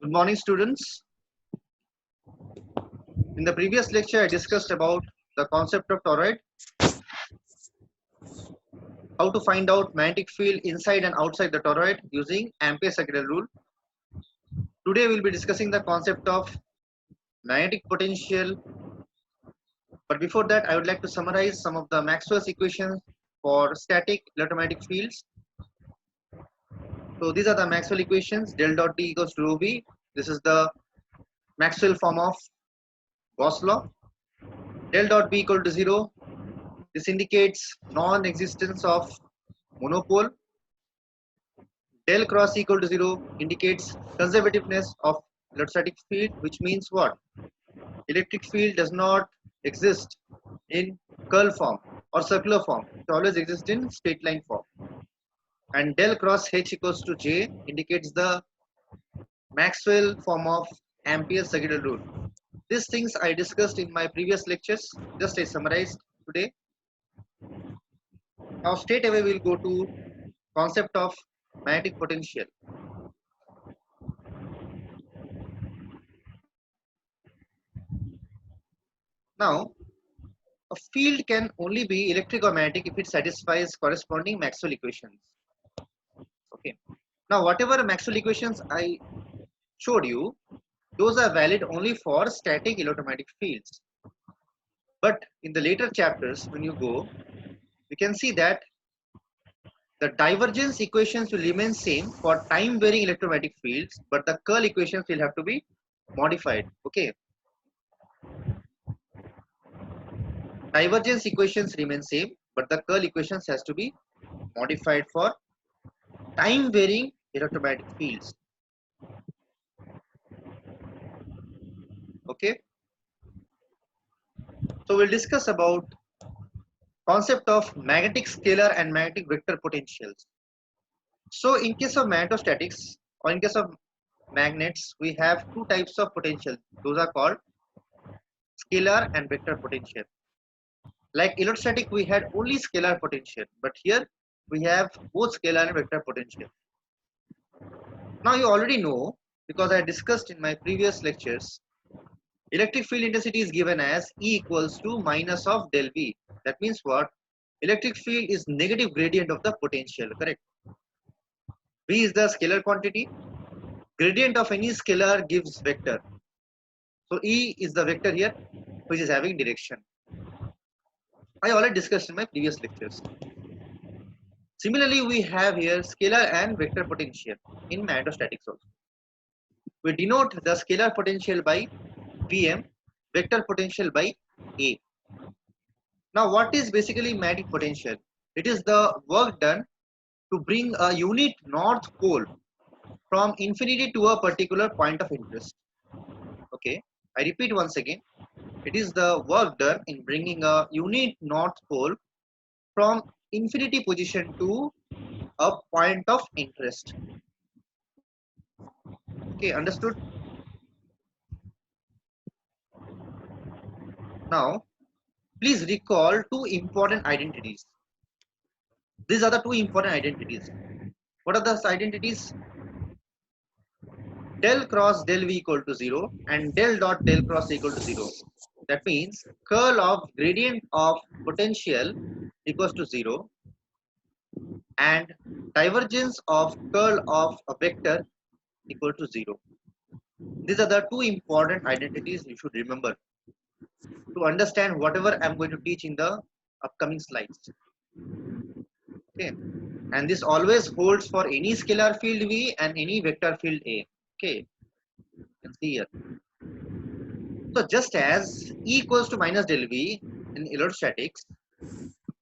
Good morning, students. In the previous lecture, I discussed about the concept of toroid, how to find out magnetic field inside and outside the toroid using Ampere's second rule. Today, we'll be discussing the concept of magnetic potential. But before that, I would like to summarize some of the Maxwell's equations for static electromagnetic fields. So these are the Maxwell equations. Del dot D equals to rho V. This is the Maxwell form of Gauss law. Del dot B equal to 0. This indicates non-existence of monopole. Del cross equal to 0 indicates conservativeness of electrostatic field, which means what? Electric field does not exist in curl form or circular form. It always exists in straight line form. And del cross H equals to J indicates the Maxwell form of Ampere's second rule. These things I discussed in my previous lectures. Just I summarized today. Now straight away we'll go to concept of magnetic potential. Now, a field can only be electric or magnetic if it satisfies corresponding Maxwell equations. Okay. Now, whatever Maxwell equations I showed you, those are valid only for static electromagnetic fields. But in the later chapters, when you go, you can see that the divergence equations will remain same for time varying electromagnetic fields, but the curl equations will have to be modified. Okay. Divergence equations remain same, but the curl equations has to be modified for time varying electromagnetic fields. Okay. So we'll discuss about concept of magnetic scalar and magnetic vector potentials. So in case of magnetostatics or in case of magnets, we have two types of potential. Those are called scalar and vector potential. Like electrostatic, we had only scalar potential, but here we have both scalar and vector potential. Now you already know, because I discussed in my previous lectures, electric field intensity is given as E equals to minus of del V. That means what? Electric field is negative gradient of the potential, correct? V is the scalar quantity. Gradient of any scalar gives vector. So E is the vector here, which is having direction. I already discussed in my previous lectures. Similarly, we have here scalar and vector potential in magnetostatics also. We denote the scalar potential by Vm, vector potential by A. Now, what is basically magnetic potential? It is the work done to bring a unit north pole from infinity to a particular point of interest. Okay, I repeat once again. It is the work done in bringing a unit north pole from infinity position to a point of interest. Okay, understood? Now, please recall two important identities. These are the two important identities. What are those identities? Del cross del V equal to 0 and del dot del cross equal to 0. That means curl of gradient of potential equals to 0 and divergence of curl of a vector equal to 0. These are the two important identities you should remember to understand whatever I am going to teach in the upcoming slides. Okay, and this always holds for any scalar field V and any vector field A. Okay, you can see here. So just as E equals to minus del V in electrostatics,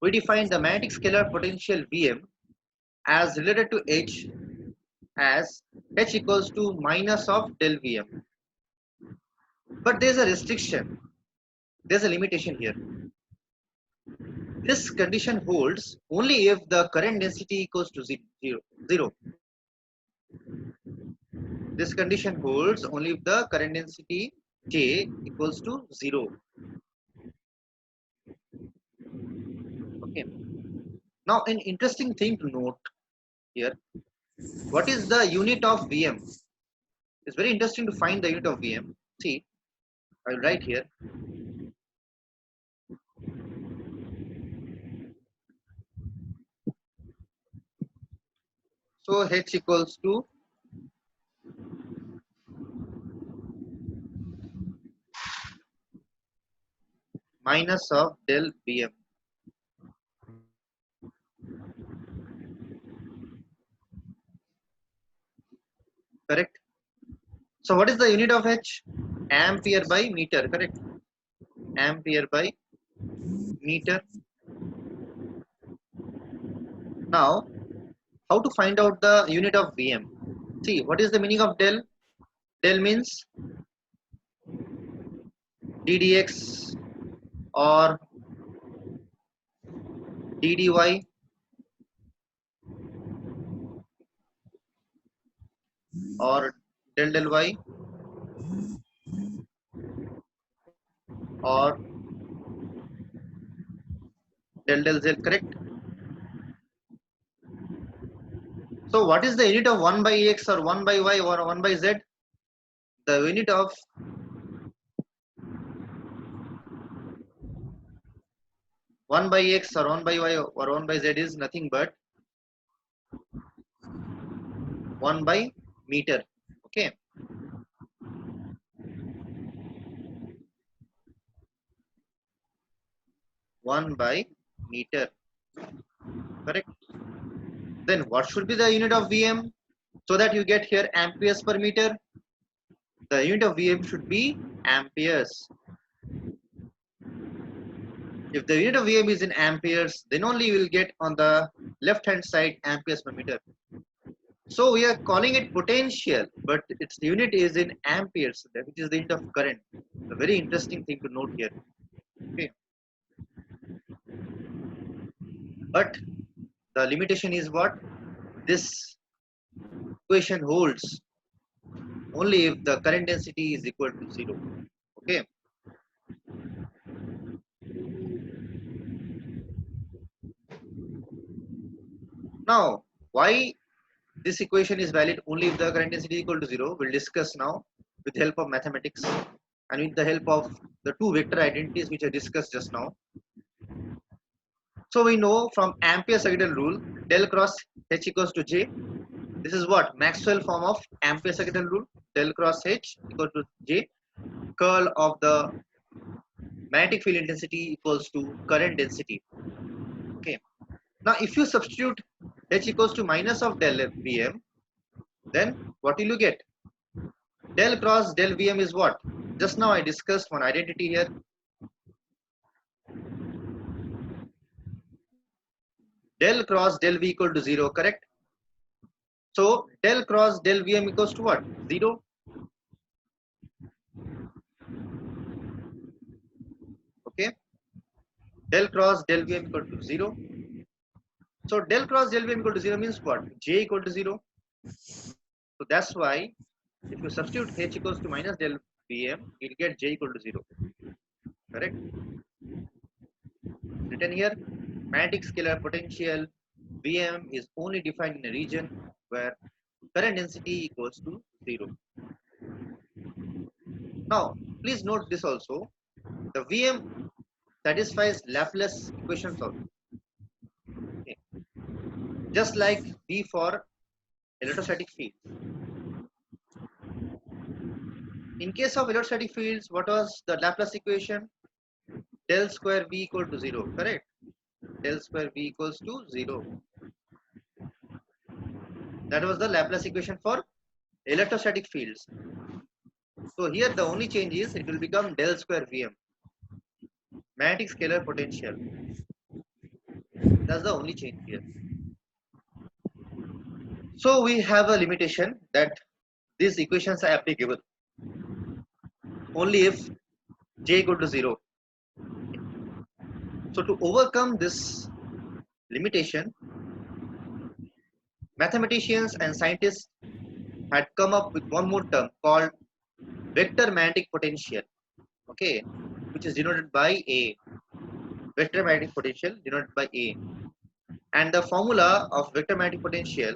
we define the magnetic scalar potential Vm as related to H as H equals to minus of del Vm. But there is a restriction. There is a limitation here. This condition holds only if the current density equals to 0. This condition holds only if the current density J equals to 0. Okay. Now, an interesting thing to note here. What is the unit of Vm? It's very interesting to find the unit of Vm. See, I'll write here. So H equals to minus of del Vm. Correct? So what is the unit of H? Ampere by meter, correct? Ampere by meter. Now, how to find out the unit of Vm? See, what is the meaning of del? Del means ddx or ddy or del y or del z, correct? So what is the unit of 1 by x or 1 by y or 1 by z? The unit of 1 by x or 1 by y or 1 by z is nothing but 1 by meter. Okay. One by meter. Correct. Then what should be the unit of Vm? So that you get here amperes per meter. The unit of Vm should be amperes. If the unit of Vm is in amperes, then only you will get on the left hand side amperes per meter. So we are calling it potential, but its unit is in amperes, which is the unit of current. A very interesting thing to note here. Okay. But the limitation is what? This equation holds only if the current density is equal to 0. Okay. Now, why this equation is valid only if the current density is equal to 0? We'll discuss now with the help of mathematics and with the help of the two vector identities which I discussed just now. So we know from Ampere-Secondary rule, del cross H equals to J. This is what? Maxwell form of Ampere-Secondary rule. Del cross H equal to J. Curl of the magnetic field intensity equals to current density. Okay. Now, if you substitute H equals to minus of del Vm, then what will you get? Del cross del Vm is what? Just now I discussed one identity here. Del cross del V equal to 0, correct? So del cross del Vm equals to what? 0. Okay. Del cross del Vm equal to 0. So del cross del Vm equal to 0 means what? J equal to 0. So that's why if you substitute H equals to minus del Vm, you'll get J equal to 0. Correct? Written here, magnetic scalar potential Vm is only defined in a region where current density equals to 0. Now, please note this also. The Vm satisfies Laplace equations also. Okay. Just like V for electrostatic fields. In case of electrostatic fields, what was the Laplace equation? Del square V equal to 0, correct? Del square V equals to 0. That was the Laplace equation for electrostatic fields. So here the only change is it will become del square Vm. Magnetic scalar potential. That's the only change here. So we have a limitation that these equations are applicable only if J equal to 0. So to overcome this limitation, mathematicians and scientists had come up with one more term called vector magnetic potential, okay, which is denoted by A. Vector magnetic potential denoted by A. And the formula of vector magnetic potential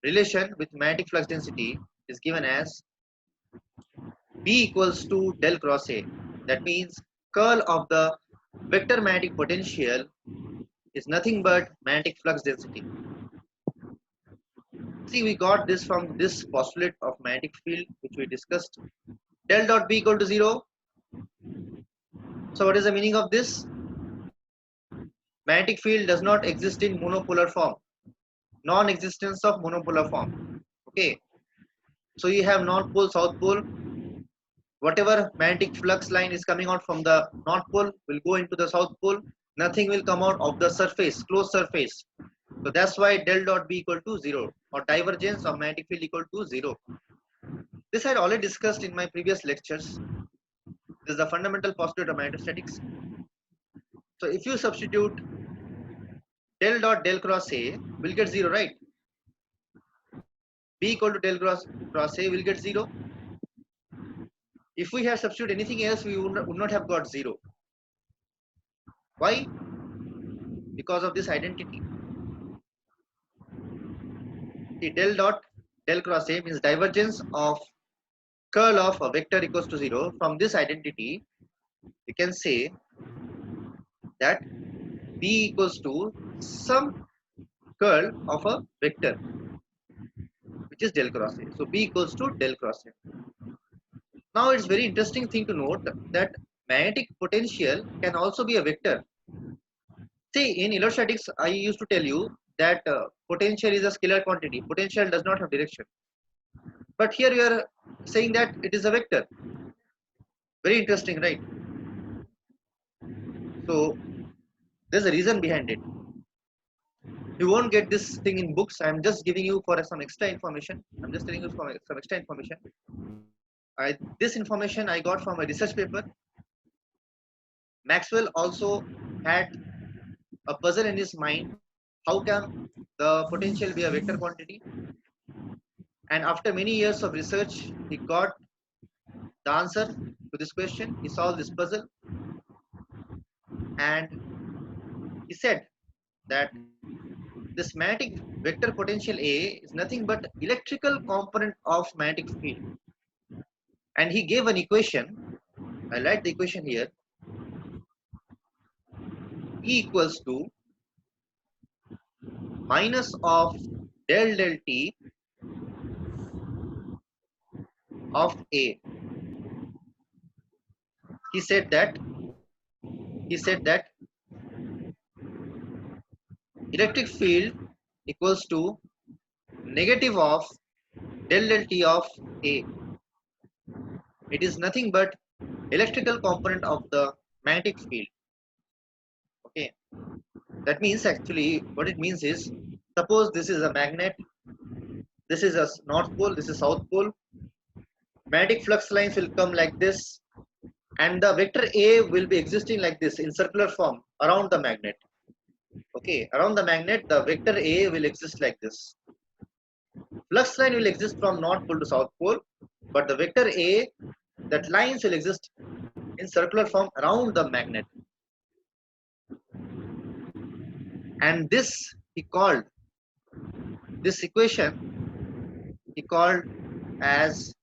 relation with magnetic flux density is given as B equals to del cross A. That means curl of the vector magnetic potential is nothing but magnetic flux density. See, we got this from this postulate of magnetic field which we discussed. Del dot B equal to 0. So what is the meaning of this? Magnetic field does not exist in monopolar form. Non-existence of monopolar form. Okay. So you have north pole, south pole. Whatever magnetic flux line is coming out from the north pole will go into the south pole. Nothing will come out of the surface, closed surface. So that's why del dot B equal to 0 or divergence of magnetic field equal to 0. This I had already discussed in my previous lectures. This is the fundamental postulate of magnetostatics. So if you substitute del dot del cross A, will get 0, right? B equal to del cross A will get 0. If we have substituted anything else, we would not have got 0. Why? Because of this identity. The del dot del cross A means divergence of curl of a vector equals to 0. From this identity, we can say that B equals to some curl of a vector, which is del cross A. So B equals to del cross A. Now it's very interesting thing to note that magnetic potential can also be a vector. See, in electrostatics, I used to tell you that potential is a scalar quantity. Potential does not have direction. But here we are saying that it is a vector. Very interesting, right? So there's a reason behind it. You won't get this thing in books. I'm just giving you for some extra information. I'm just telling you for some extra information. This information I got from a research paper. Maxwell also had a puzzle in his mind. How can the potential be a vector quantity? And after many years of research, he got the answer to this question. He solved this puzzle, and he said that this magnetic vector potential A is nothing but electrical component of magnetic field. And he gave an equation. I write the equation here. E equals to minus of del del T of A. He said that electric field equals to negative of del del T of A. It is nothing but electrical component of the magnetic field. Okay, that means actually what it means is, suppose this is a magnet, this is a north pole, this is south pole. Magnetic flux lines will come like this, and the vector A will be existing like this in circular form around the magnet. Okay, around the magnet, the vector A will exist like this. Flux line will exist from north pole to south pole, but the vector A, that lines will exist in circular form around the magnet. And this he called, this equation he called as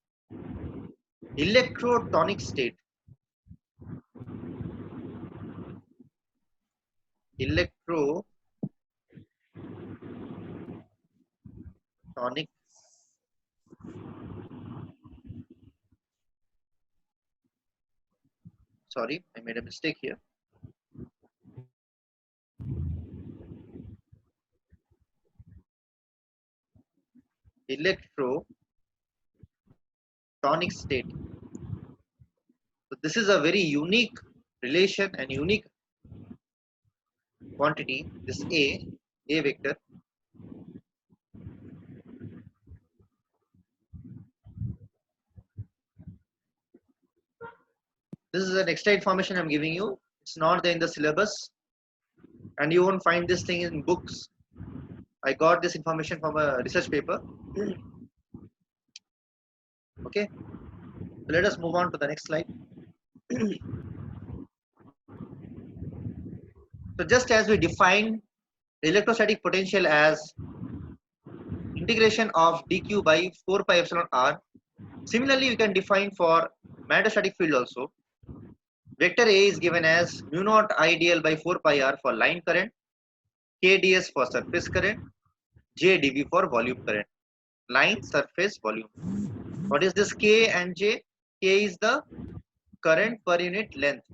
electrotonic state. Electrotonic sorry, I made a mistake here. Electrotonic state. So this is a very unique relation and unique quantity, this A vector. This is an extra information I'm giving you. It's not there in the syllabus, and you won't find this thing in books. I got this information from a research paper. Okay, so let us move on to the next slide. So just as we define the electrostatic potential as integration of dq by 4 pi epsilon r, Similarly, we can define for magnetostatic field also. Vector A is given as mu naught IDL by 4 pi r for line current, KdS for surface current, JdV for volume current. Line, surface, volume. What is this K and J? K is the current per unit length,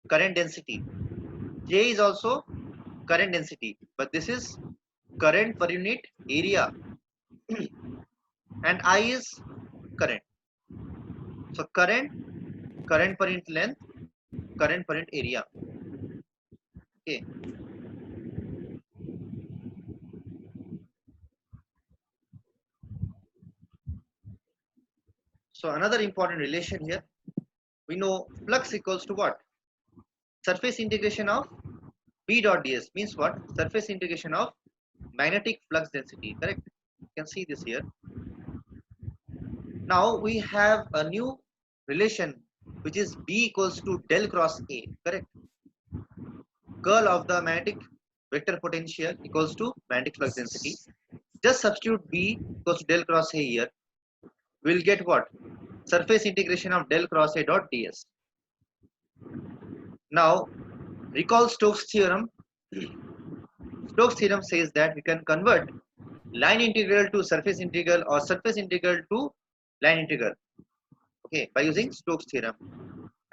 current density. J is also current density, but this is current per unit area, and I is current. So current per unit length, current per unit area. Okay. So another important relation here, we know flux equals to what? Surface integration of B dot ds means what? Surface integration of magnetic flux density, correct? You can see this here. Now we have a new relation which is B equals to del cross A, correct? Curl of the magnetic vector potential equals to magnetic flux density. Just substitute B equals to del cross A here. We'll get what? Surface integration of del cross A dot ds. Now recall Stokes theorem. Stokes theorem says that we can convert line integral to surface integral or surface integral to line integral, okay, by using Stokes theorem.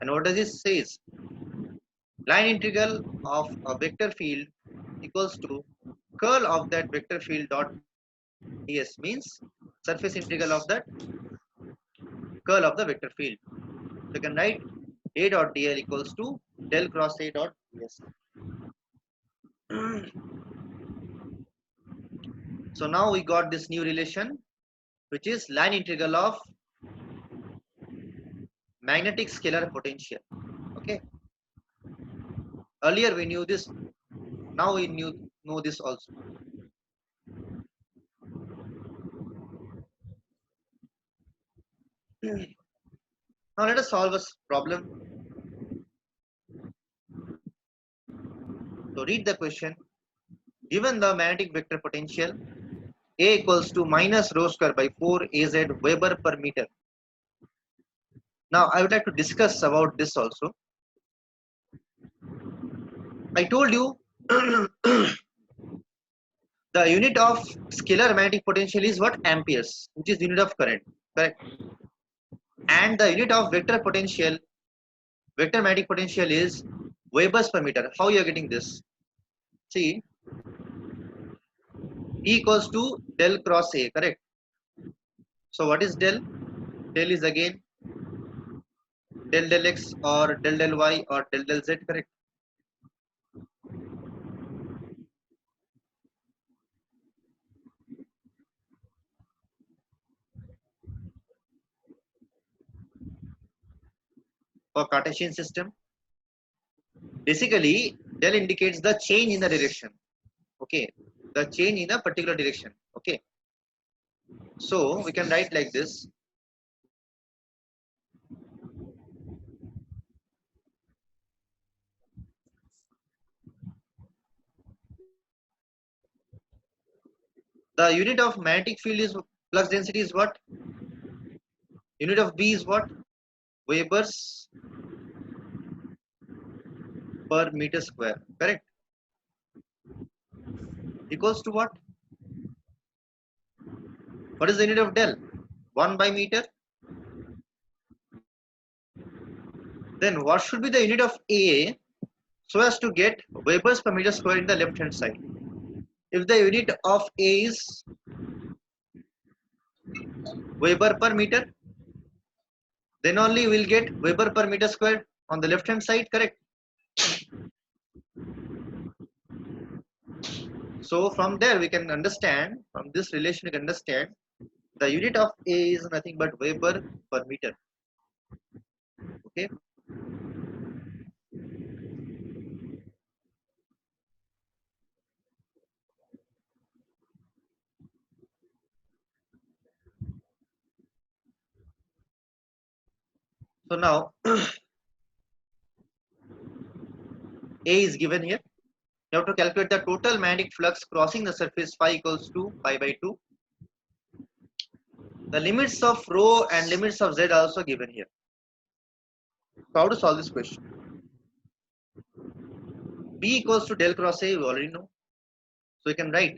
And what does this says? Line integral of a vector field equals to curl of that vector field dot ds means surface integral of that curl of the vector field. So you can write A dot dl equals to del cross A dot ds. So now we got this new relation which is line integral of magnetic scalar potential. Okay. Earlier we knew this. Now we know this also. Now let us solve a problem. So read the question. Given the magnetic vector potential A equals to minus rho square by 4 Az Weber per meter. Now I would like to discuss about this also. I told you the unit of scalar magnetic potential is what? Amperes, which is unit of current, correct? And the unit of vector potential, vector magnetic potential is Webers per meter. How you are getting this? See, E equals to del cross A, correct? So what is del? Del is again del x or del y or del z, correct? For Cartesian system, basically del indicates the change in the direction. Okay, the change in a particular direction. Okay, so we can write like this. The unit of magnetic field is flux density is what? Unit of B is what? Webers per meter square, correct? Equals to what? What is the unit of del? 1 by meter. Then what should be the unit of A so as to get Webers per meter square in the left hand side? If the unit of A is Weber per meter, then only we'll get Weber per meter square on the left hand side, correct? So from there we can understand, from this relation we can understand the unit of A is nothing but Weber per meter. Okay. So now A is given here. You have to calculate the total magnetic flux crossing the surface phi equals to pi by 2. The limits of rho and limits of z are also given here. So how to solve this question? B equals to del cross A, we already know. So you can write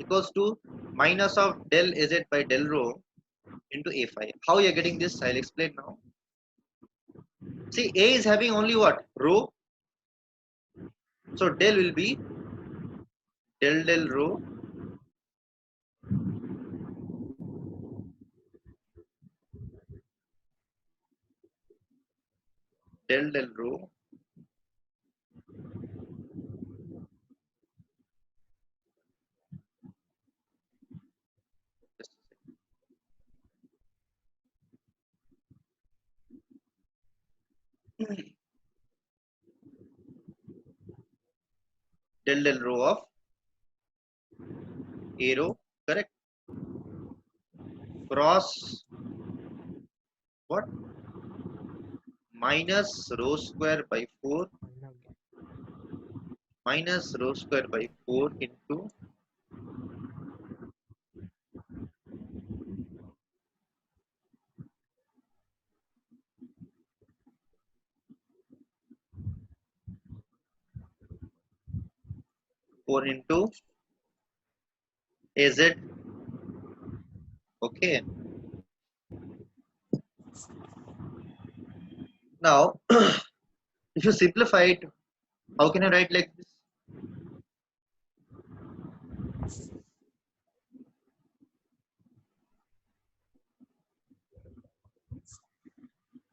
equals to minus of del Az by del rho into A phi. How you are getting this? I'll explain now. See, A is having only what? Rho. So del will be del rho del rho del rho of A rho, correct? Cross what? Minus rho square by 4 minus rho square by 4 into 4 into Az. Okay. Now, if you simplify it, how can I write like this?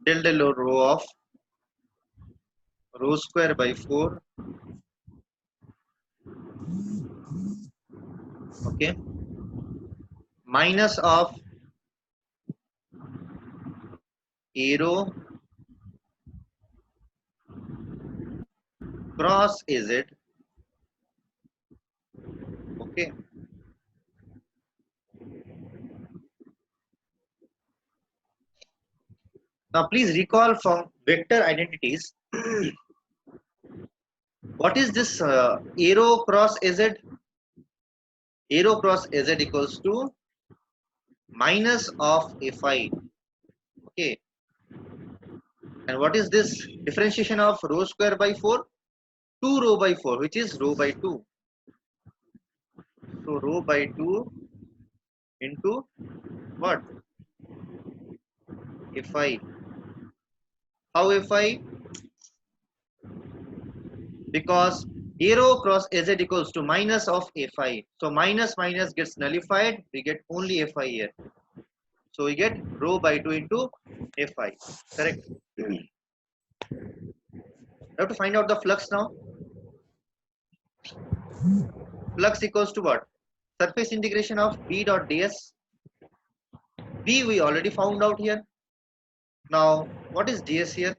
Del rho of rho square by 4. Okay. Minus of A rho cross Az. Okay. Now please recall from vector identities. What is this arrow cross Az? Arrow cross Az equals to minus of Fi. Okay. And what is this differentiation of rho square by 4? 2 rho by 4, which is rho by 2. So rho by 2 into what? Fi. How Fi? Because arrow cross Az equals to minus of Fi. So minus minus gets nullified. We get only Fi here. So we get rho by 2 into Fi. Correct. We have to find out the flux now. Flux equals to what? Surface integration of B dot ds. B we already found out here. Now what is ds here?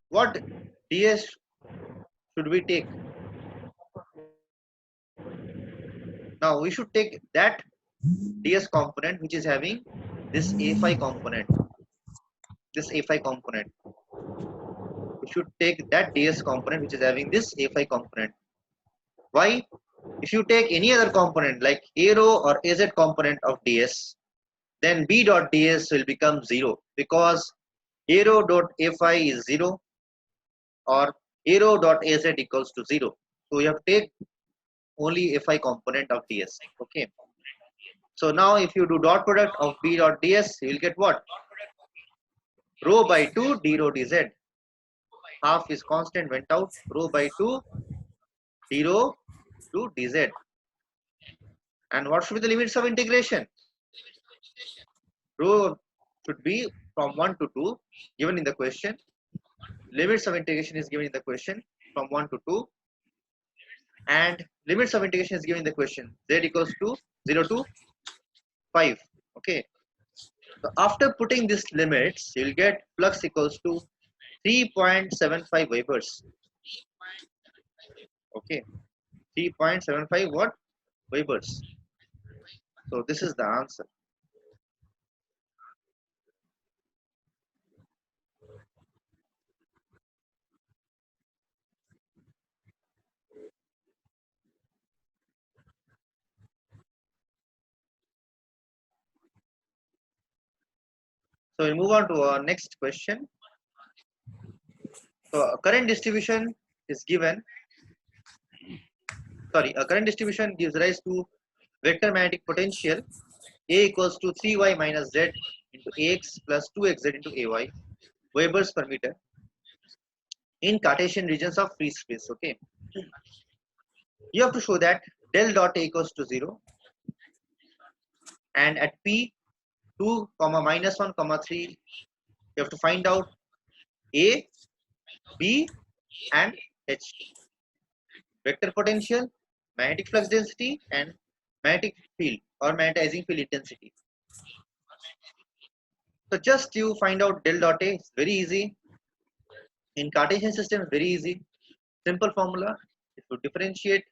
What ds should we take? Now we should take that ds component which is having this A phi component. This A phi component. We should take that ds component which is having this A phi component. Why? If you take any other component like arrow or az component of ds, then b dot ds will become 0 because arrow dot fi is 0 or arrow dot az equals to 0. So you have to take only fi component of ds. Okay. So now if you do dot product of b dot ds, you will get what? Rho by 2 d rho dz. Half is constant went out. Rho by 2 d rho to dz. And what should be the limits of integration? Rho should be from 1 to 2 given in the question. Limits of integration is given in the question from 1 to 2. And limits of integration is given in the question. Z equals to 0 to 5. Okay. So after putting these limits, you will get flux equals to 3.75 Webers. Okay. 3.75 what? Webers. So this is the answer. So we move on to our next question. So a current distribution is given. Sorry, a current distribution gives rise to vector magnetic potential A equals to 3y minus z into ax plus 2xz into ay Webers per meter in Cartesian regions of free space. Okay, you have to show that del dot A equals to 0, and at p 2 comma minus 1 comma 3 you have to find out A, B and H, vector potential, magnetic flux density and magnetic field or magnetizing field intensity. So just you find out del dot A. It's very easy. In Cartesian system, very easy. Simple formula. If you differentiate,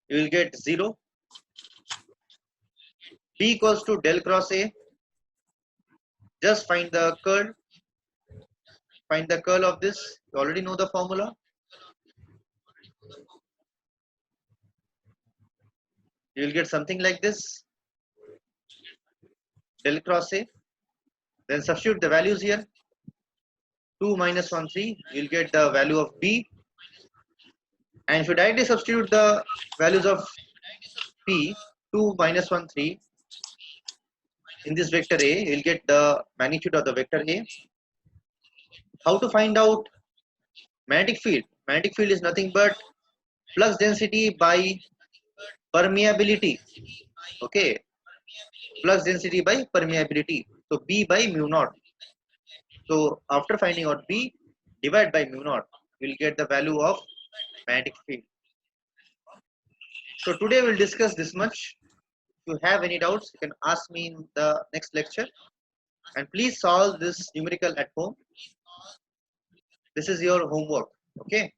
you will get 0. B equals to del cross A. Just find the curl. Find the curl of this. You already know the formula. You will get something like this. Del cross A. Then substitute the values here. 2 minus 1 3. You will get the value of B. And if you directly substitute the values of P, 2 minus 1 3, in this vector A, you will get the magnitude of the vector A. How to find out magnetic field? Magnetic field is nothing but flux density by permeability. Okay, flux density by permeability. So B by mu naught. So after finding out B, divide by mu naught, you will get the value of magnetic field. So today we'll discuss this much. If you have any doubts, you can ask me in the next lecture. And please solve this numerical at home. This is your homework. Okay.